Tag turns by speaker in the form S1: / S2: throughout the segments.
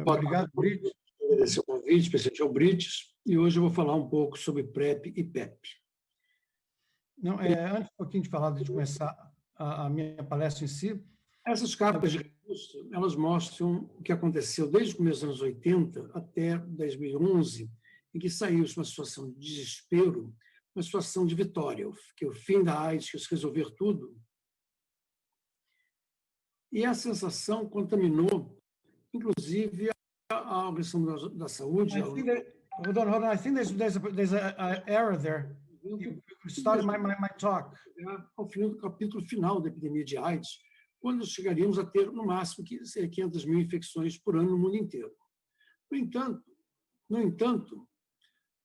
S1: Obrigado, Brites.
S2: Agradecer o convite, presidente Albrites, e hoje eu vou falar um pouco sobre PrEP e PEP.
S1: Não, antes um pouquinho de falar, de começar a minha palestra em si.
S2: Essas capas de registro, elas mostram o que aconteceu desde o começo dos anos 80 até 2011, em que saiu-se uma situação de desespero, uma situação de vitória, que é o fim da AIDS, que se resolver tudo. E a sensação contaminou, inclusive, a Organização da Saúde.
S1: Hold on. I think there's a error there. You started my talk.
S2: Ao fim do capítulo final da epidemia de AIDS, quando chegaríamos a ter, no máximo, 500 mil infecções por ano no mundo inteiro. No entanto,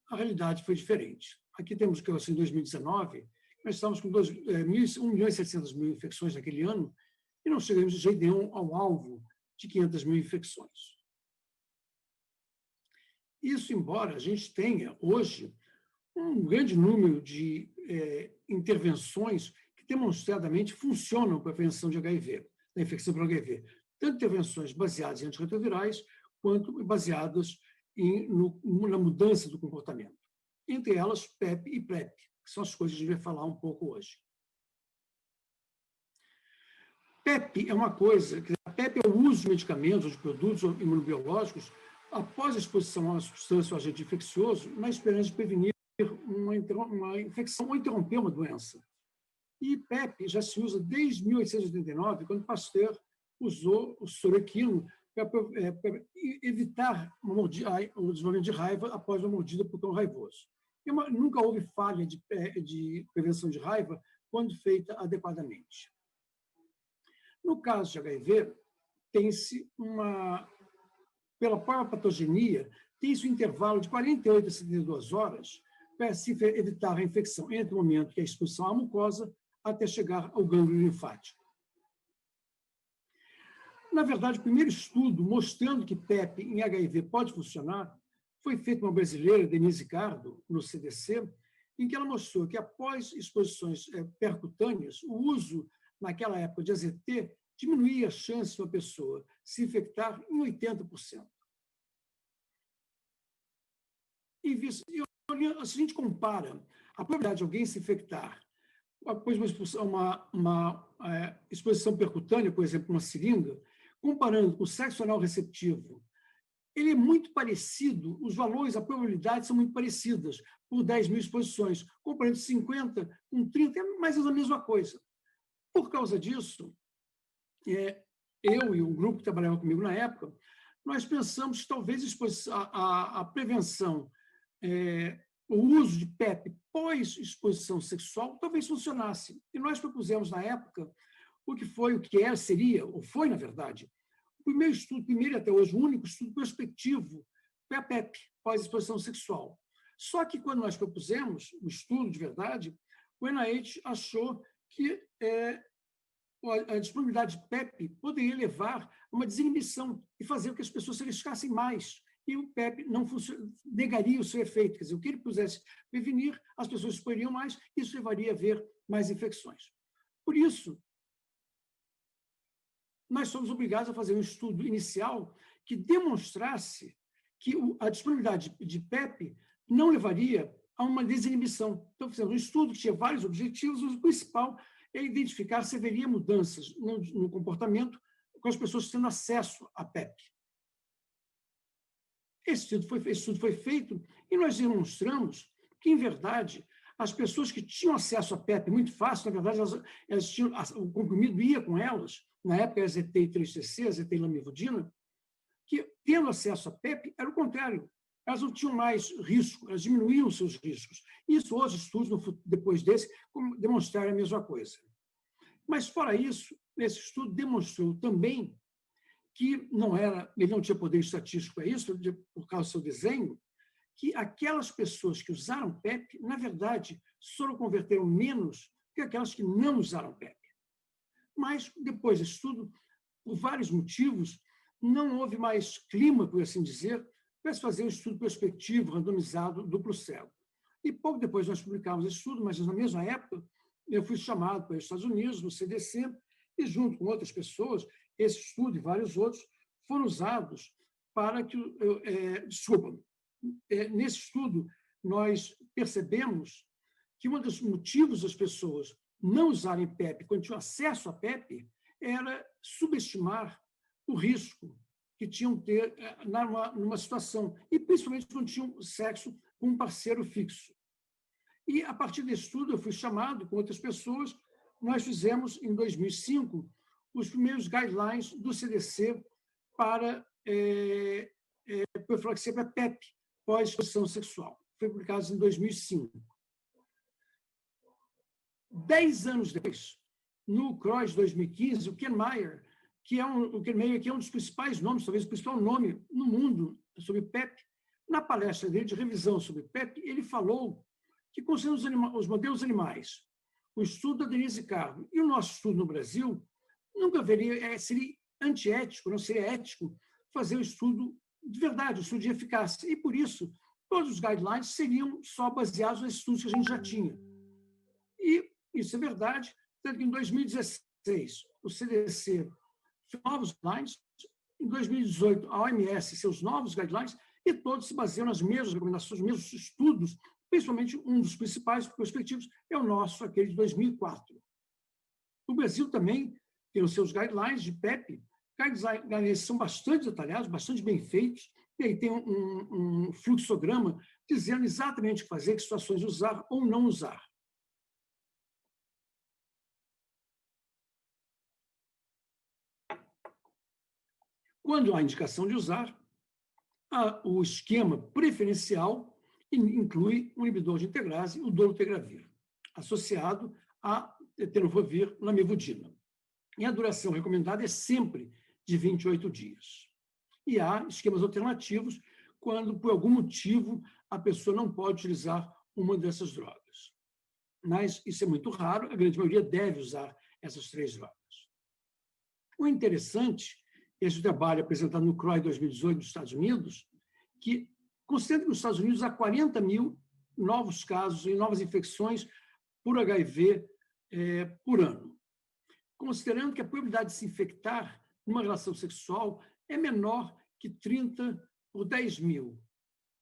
S2: a realidade foi diferente. Aqui temos que, em 2019, nós estávamos com 1.700.000 infecções naquele ano e não chegamos de jeito nenhum ao alvo de 500 mil infecções. Isso, embora a gente tenha, hoje, um grande número de intervenções que demonstradamente funcionam para a prevenção de HIV, da infecção por HIV. Tanto intervenções baseadas em antirretrovirais, quanto baseadas na mudança do comportamento. Entre elas, PEP e PrEP, que são as coisas que a gente vai falar um pouco hoje. PEP é uma coisa, a PEP é o uso de medicamentos ou de produtos imunobiológicos após a exposição a uma substância ou agente infeccioso, na esperança de prevenir uma infecção ou interromper uma doença. E PEP já se usa desde 1889, quando Pasteur usou o soroquino para evitar o desenvolvimento de raiva após uma mordida por cão raivoso. Nunca houve falha de prevenção de raiva quando feita adequadamente. No caso de HIV, tem-se pela própria patogenia, tem-se um intervalo de 48 a 72 horas para se evitar a infecção entre o momento que é a exposição à mucosa até chegar ao gânglio linfático. Na verdade, o primeiro estudo mostrando que PEP em HIV pode funcionar foi feito por uma brasileira, Denise Cardo, no CDC, em que ela mostrou que após exposições percutâneas, o uso, naquela época, de AZT diminuía a chance de uma pessoa se infectar em 80%. E se a gente compara a probabilidade de alguém se infectar após uma exposição percutânea, por exemplo, uma seringa, comparando com o sexo anal receptivo, ele é muito parecido, os valores, a probabilidade são muito parecidas, por 10 mil exposições, comparando 50 com 30, é mais ou menos a mesma coisa. Por causa disso, eu e um grupo que trabalhava comigo na época, nós pensamos que talvez a prevenção, o uso de PEP pós-exposição sexual talvez funcionasse. E nós propusemos, na época, o que seria, ou foi, na verdade, o primeiro estudo, primeiro e até hoje, o único estudo prospectivo para a PEP, pós-exposição sexual. Só que, quando nós propusemos o estudo de verdade, o NIH achou que a disponibilidade de PEP poderia levar a uma desinibição e fazer com que as pessoas se arriscassem mais. E o PEP negaria o seu efeito. Quer dizer, o que ele pudesse prevenir, as pessoas exporiam mais, isso levaria a haver mais infecções. Por isso, nós somos obrigados a fazer um estudo inicial que demonstrasse que a disponibilidade de PEP não levaria a uma desinibição. Então, fizemos um estudo que tinha vários objetivos, o principal é identificar se haveria mudanças no comportamento com as pessoas tendo acesso à PEP. Esse estudo foi feito e nós demonstramos que, em verdade, as pessoas que tinham acesso à PEP muito fácil, na verdade, elas tinham, o comprimido ia com elas, na época era ZT-3TC, ZT-lamivudina, que, tendo acesso à PEP, era o contrário. Elas não tinham mais risco, elas diminuíam os seus riscos. Isso, hoje, estudos, depois desse, demonstraram a mesma coisa. Mas, fora isso, esse estudo demonstrou também que ele não tinha poder estatístico para isso, por causa do seu desenho, que aquelas pessoas que usaram PEP, na verdade, soroconverteram menos que aquelas que não usaram PEP. Mas, depois desse estudo, por vários motivos, não houve mais clima, por assim dizer, para se fazer um estudo prospectivo, randomizado, duplo cego. E pouco depois nós publicamos esse estudo, mas na mesma época eu fui chamado para os Estados Unidos, no CDC, e junto com outras pessoas, esse estudo e vários outros foram usados para que... Desculpa. Nesse estudo, nós percebemos que um dos motivos das pessoas não usarem PEP quando tinham acesso a PEP era subestimar o risco que tinham que ter numa situação, e principalmente quando tinham sexo com um parceiro fixo. E, a partir desse estudo, eu fui chamado com outras pessoas, nós fizemos, em 2005, os primeiros guidelines do CDC para profilaxia para PEP, pós-exposição sexual. Foi publicado em 2005. 10 anos depois, no CROI 2015, o Ken Meyer, que é um dos principais nomes, talvez o principal nome no mundo sobre PEP, na palestra dele de revisão sobre PEP, ele falou que, considerando os modelos animais, o estudo da Denise Carmo e o nosso estudo no Brasil, nunca seria antiético, não seria ético fazer um estudo de verdade, um estudo de eficácia. E, por isso, todos os guidelines seriam só baseados nos estudos que a gente já tinha. E isso é verdade, tanto que em 2016 o CDC fez novos guidelines, em 2018 a OMS seus novos guidelines, e todos se baseiam nas mesmas recomendações, nos mesmos estudos, principalmente um dos principais prospectivos é o nosso, aquele de 2004. O Brasil também tem os seus guidelines de PEP, guidelines são bastante detalhados, bastante bem feitos, e aí tem um fluxograma dizendo exatamente o que fazer, que situações usar ou não usar. Quando há indicação de usar, o esquema preferencial inclui um inibidor de integrase, o dolutegravir, associado a tenofovir, lamivudina. E a duração recomendada é sempre de 28 dias. E há esquemas alternativos quando, por algum motivo, a pessoa não pode utilizar uma dessas drogas. Mas isso é muito raro, a grande maioria deve usar essas 3 drogas. O interessante, esse trabalho apresentado no CROI 2018 dos Estados Unidos, que considera que nos Estados Unidos há 40 mil novos casos e novas infecções por HIV por ano. Considerando que a probabilidade de se infectar numa relação sexual é menor que 30 por 10 mil.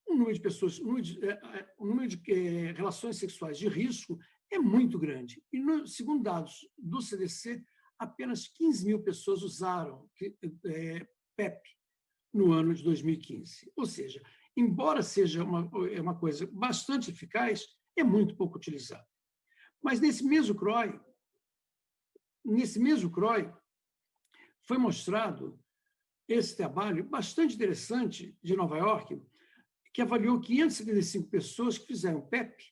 S2: O número de pessoas, o número de relações sexuais de risco é muito grande. E, segundo dados do CDC, apenas 15 mil pessoas usaram PEP no ano de 2015. Ou seja, embora seja uma coisa bastante eficaz, é muito pouco utilizada. Mas nesse mesmo CROI, foi mostrado esse trabalho bastante interessante de Nova York, que avaliou 575 pessoas que fizeram PEP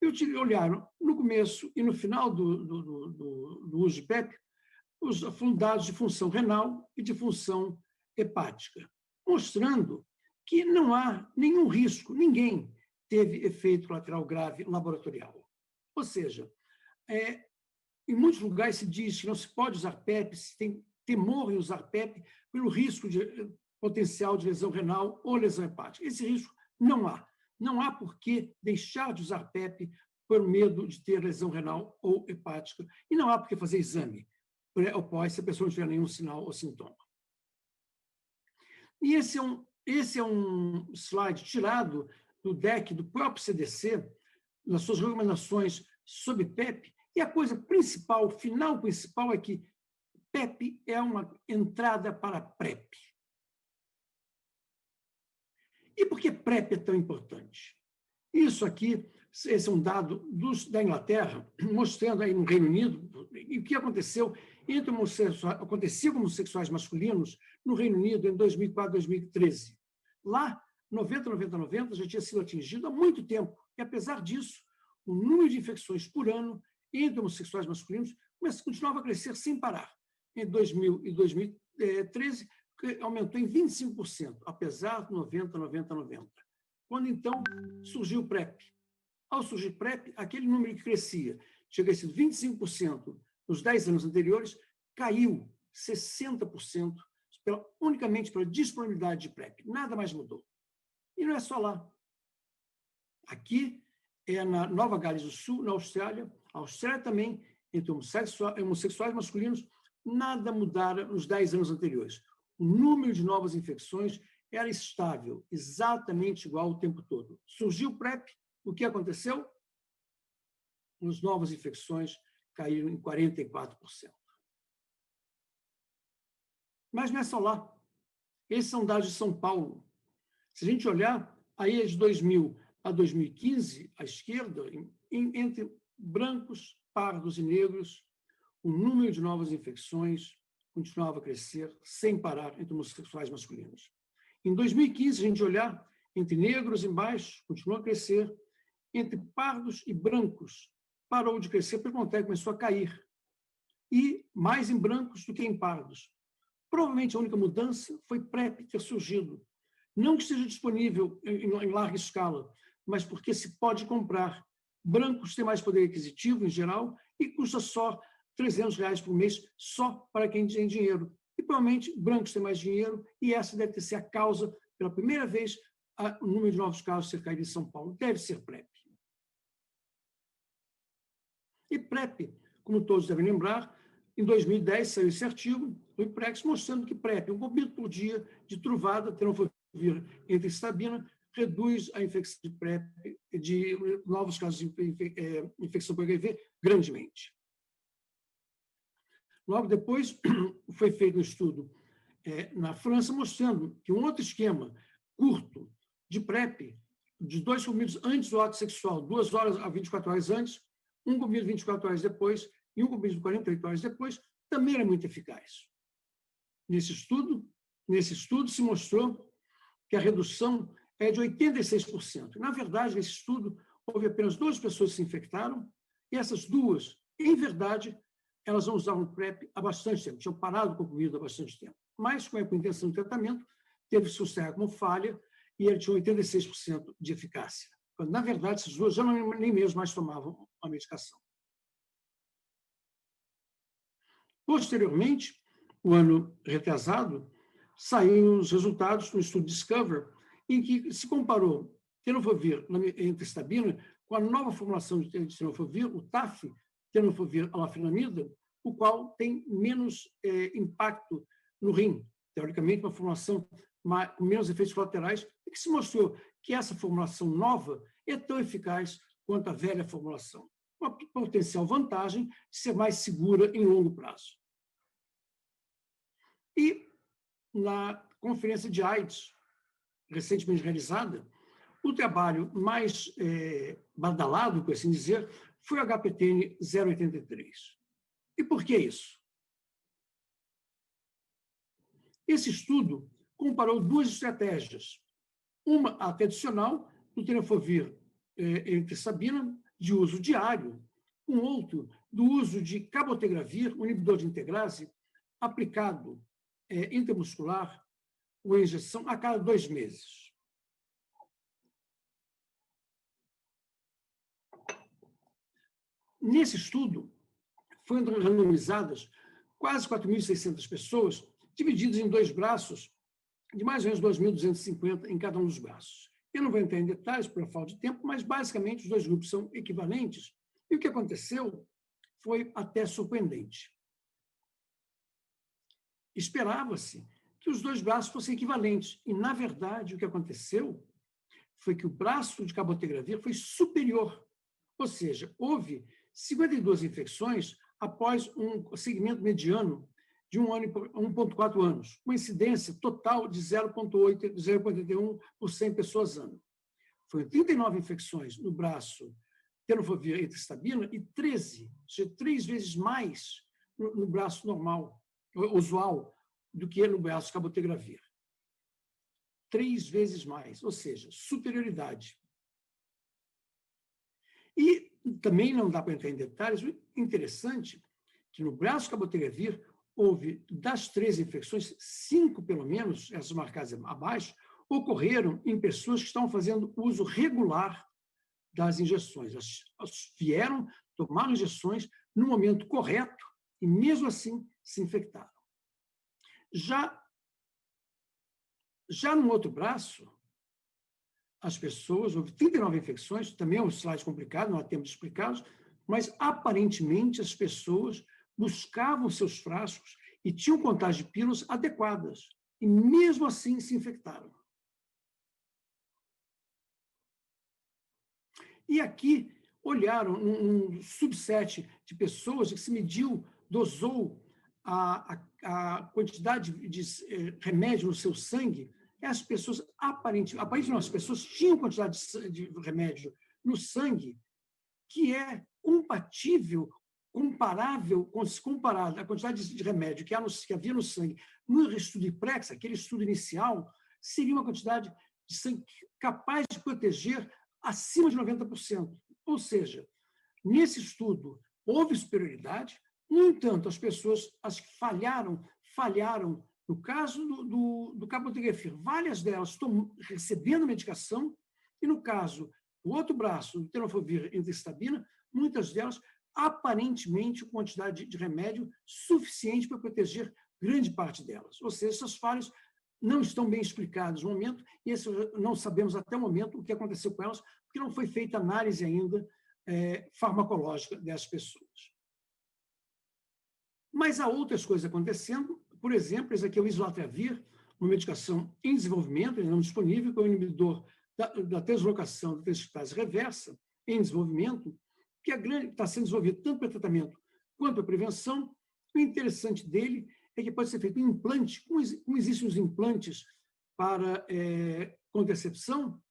S2: e olharam no começo e no final do uso de PEP os dados de função renal e de função hepática, mostrando que não há nenhum risco, ninguém teve efeito colateral grave laboratorial. Ou seja, em muitos lugares se diz que não se pode usar PEP, se tem temor em usar PEP pelo risco potencial de lesão renal ou lesão hepática. Esse risco não há. Não há por que deixar de usar PEP por medo de ter lesão renal ou hepática. E não há por que fazer exame pré ou pós se a pessoa não tiver nenhum sinal ou sintoma. E esse é um slide tirado do deck do próprio CDC, nas suas recomendações sobre PEP, e a coisa principal, o final principal é que PEP é uma entrada para PrEP. E por que PrEP é tão importante? Isso aqui, esse é um dado da Inglaterra, mostrando aí no Reino Unido o que aconteceu acontecia com homossexuais masculinos no Reino Unido em 2004, 2013. Lá, 90 já tinha sido atingido há muito tempo, e apesar disso, o número de infecções por ano entre homossexuais masculinos continuava a crescer sem parar. Em 2000 e 2013, aumentou em 25%, apesar de 90. Quando, então, surgiu o PrEP. Ao surgir PrEP, aquele número que crescia, chega a ser 25% nos 10 anos anteriores, caiu 60% unicamente pela disponibilidade de PrEP. Nada mais mudou. E não é só lá. Aqui é na Nova Gales do Sul, na Austrália. A Austrália também, entre homossexuais masculinos, nada mudara nos 10 anos anteriores. O número de novas infecções era estável, exatamente igual o tempo todo. Surgiu o PrEP, o que aconteceu? As novas infecções caíram em 44%. Mas não é só lá. Esses são dados de São Paulo. Se a gente olhar, aí é de 2000 a 2015, à esquerda, entre brancos, pardos e negros, o número de novas infecções continuava a crescer sem parar entre homossexuais masculinos. Em 2015, se a gente olhar, entre negros embaixo, continuou a crescer, entre pardos e brancos, parou de crescer, pelo contrário, começou a cair. E mais em brancos do que em pardos. Provavelmente a única mudança foi PrEP ter surgido. Não que esteja disponível em larga escala, mas porque se pode comprar. Brancos têm mais poder aquisitivo, em geral, e custa só R$300 por mês, só para quem tem dinheiro. E provavelmente brancos têm mais dinheiro, e essa deve ter sido a causa, pela primeira vez, o número de novos casos ser caído em São Paulo. Deve ser PrEP. E PrEP, como todos devem lembrar, em 2010 saiu esse artigo, o IPREX, mostrando que PrEP, 1 comprimido por dia de Truvada, tenofovir, entristabina, reduz a infecção de PrEP, de novos casos de infecção por HIV, grandemente. Logo depois, foi feito um estudo na França, mostrando que um outro esquema curto de PrEP, de 2 comprimidos antes do ato sexual, 2 horas a 24 horas antes, 1 comprimido 24 horas depois e 1 comprimido 48 horas depois, também era muito eficaz. Nesse estudo se mostrou que a redução é de 86%. Na verdade, nesse estudo, houve apenas 2 pessoas que se infectaram, e essas 2, em verdade, elas não usavam PrEP há bastante tempo, tinham parado com o comprimido há bastante tempo. Mas, com a intenção de tratamento, teve sucesso como falha, e ele tinha 86% de eficácia. Quando, na verdade, essas 2 já nem mesmo mais tomavam a medicação. Posteriormente, o ano retrasado, saíram os resultados do estudo Discover, em que se comparou tenofovir entristabina com a nova formulação de tenofovir, o TAF, tenofovir alafenamida, o qual tem menos impacto no rim, teoricamente uma formulação com menos efeitos colaterais, e que se mostrou que essa formulação nova é tão eficaz quanto a velha formulação. Uma potencial vantagem de ser mais segura em longo prazo. E, na conferência de AIDS, recentemente realizada, o trabalho mais badalado, por assim dizer, foi o HPTN 083. E por que isso? Esse estudo comparou 2 estratégias. Uma, a tradicional, do tenofovir entristabina, de uso diário, com outro, do uso de cabotegravir, um inibidor de integrase, aplicado intramuscular, ou injeção, a cada 2 meses. Nesse estudo, foram randomizadas quase 4.600 pessoas, divididas em 2 braços, de mais ou menos 2.250 em cada um dos braços. Eu não vou entrar em detalhes por falta de tempo, mas basicamente os 2 grupos são equivalentes, e o que aconteceu foi até surpreendente. Esperava-se que os 2 braços fossem equivalentes, e, na verdade, o que aconteceu foi que o braço de cabotegravir foi superior, ou seja, houve 52 infecções após um segmento mediano de 1,4 anos, uma incidência total de 0,81 por 100 pessoas ano. Foram 39 infecções no braço tenofovir entristabina e 13, ou seja, 3 vezes mais no braço normal, usual, do que no braço cabotegravir. 3 vezes mais, ou seja, superioridade. E também não dá para entrar em detalhes, o interessante é que no braço cabotegravir houve, das 13 infecções, 5 pelo menos, essas marcadas abaixo, ocorreram em pessoas que estavam fazendo uso regular das injeções. Elas vieram, tomaram injeções no momento correto e, mesmo assim, se infectaram. Já no outro braço, as pessoas, houve 39 infecções, também é um slide complicado, não há tempo de explicá-los, mas, aparentemente, as pessoas buscavam seus frascos e tinham contagem de pílulas adequadas, e, mesmo assim, se infectaram. E aqui olharam um subset de pessoas que se mediu, dosou a quantidade de remédio no seu sangue. As pessoas, aparentemente não, as pessoas tinham quantidade de remédio no sangue que é compatível, comparável, se comparado à quantidade de remédio que havia no sangue no estudo IPREX, aquele estudo inicial, seria uma quantidade de sangue capaz de proteger acima de 90%. Ou seja, nesse estudo houve superioridade, no entanto, as pessoas as que falharam. No caso do cabotegravir, várias delas estão recebendo medicação, e no caso do outro braço, do tenofovir entecabina, muitas delas, aparentemente, com quantidade de remédio suficiente para proteger grande parte delas. Ou seja, essas falhas não estão bem explicadas no momento, e não sabemos até o momento o que aconteceu com elas, porque não foi feita análise ainda farmacológica dessas pessoas. Mas há outras coisas acontecendo. Por exemplo, esse aqui é o islatravir, uma medicação em desenvolvimento, ainda não disponível, que é um inibidor da translocação da transcriptase reversa em desenvolvimento, que está sendo desenvolvido tanto para tratamento quanto para prevenção. O interessante dele é que pode ser feito um implante, como existem os implantes para contracepção.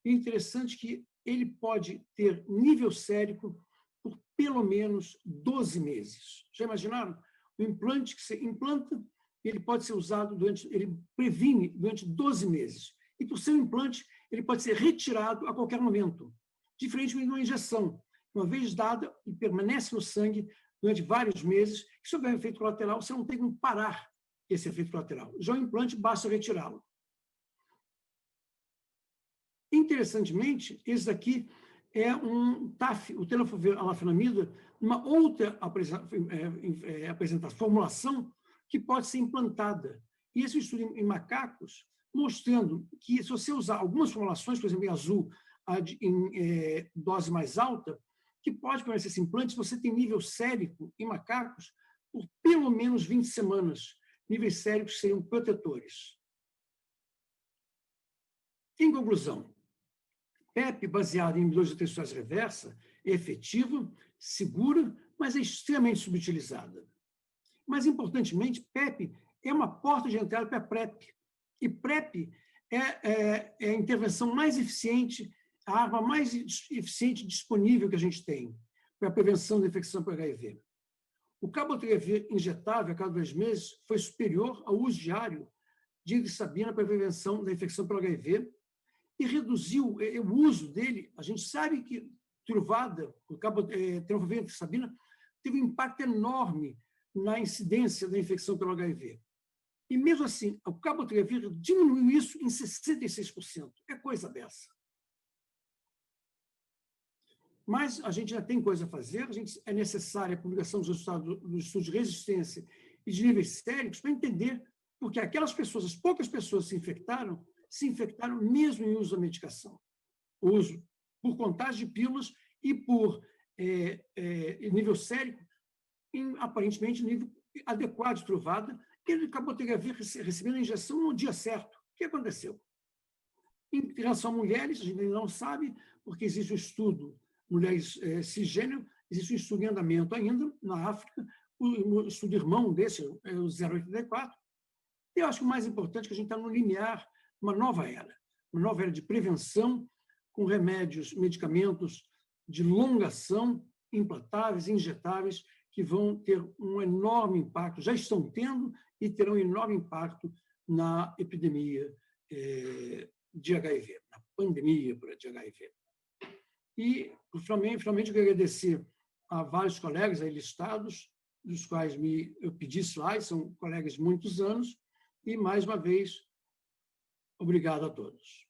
S2: É interessante que ele pode ter nível sérico por pelo menos 12 meses. Já imaginaram? O implante que você implanta, ele pode ser usado ele previne durante 12 meses. E por ser um implante, ele pode ser retirado a qualquer momento, diferentemente de uma injeção. Uma vez dada, e permanece no sangue durante vários meses, se houver um efeito colateral, você não tem como parar esse efeito colateral. Já o implante, basta retirá-lo. Interessantemente, esse daqui é um TAF, o tenofovir alafenamida, uma outra formulação que pode ser implantada. E esse estudo em macacos, mostrando que se você usar algumas formulações, por exemplo, em azul, em dose mais alta, que pode permanecer esse implante, se você tem nível sérico em macacos por pelo menos 20 semanas. Níveis séricos seriam protetores. Em conclusão, PEP, baseada em inibidores de transcriptase reversa, é efetiva, segura, mas é extremamente subutilizada. Mas, importantemente, PEP é uma porta de entrada para a PrEP. E PrEP é a intervenção mais eficiente, a arma mais eficiente disponível que a gente tem para a prevenção da infecção por HIV. O cabotegravir injetável a cada 2 meses foi superior ao uso diário de entecabina para a prevenção da infecção por HIV, e reduziu o uso dele. A gente sabe que Truvada, o tenofovir entecabina, teve um impacto enorme na incidência da infecção pelo HIV. E mesmo assim, o cabotegravir diminuiu isso em 66%. É coisa dessa. Mas a gente já tem coisa a fazer, é necessária a publicação dos resultados dos estudos de resistência e de níveis séricos para entender porque aquelas pessoas, as poucas pessoas que se infectaram mesmo em uso da medicação. Uso por contagem de pílulas e por nível sérico, aparentemente nível adequado de Truvada, que ele acabou recebendo a injeção no dia certo. O que aconteceu? Em relação a mulheres, a gente ainda não sabe, porque existe um estudo, mulheres cisgênero, existe um estudo em andamento ainda na África, o estudo irmão desse, é o 084. E eu acho que o mais importante é que a gente está no limiar uma nova era de prevenção, com remédios, medicamentos de longa ação, implantáveis, injetáveis, que vão ter um enorme impacto, já estão tendo e terão um enorme impacto na epidemia de HIV, na pandemia de HIV. E, finalmente, eu quero agradecer a vários colegas aí listados, dos quais eu pedi slides, são colegas de muitos anos, e, mais uma vez, obrigado a todos.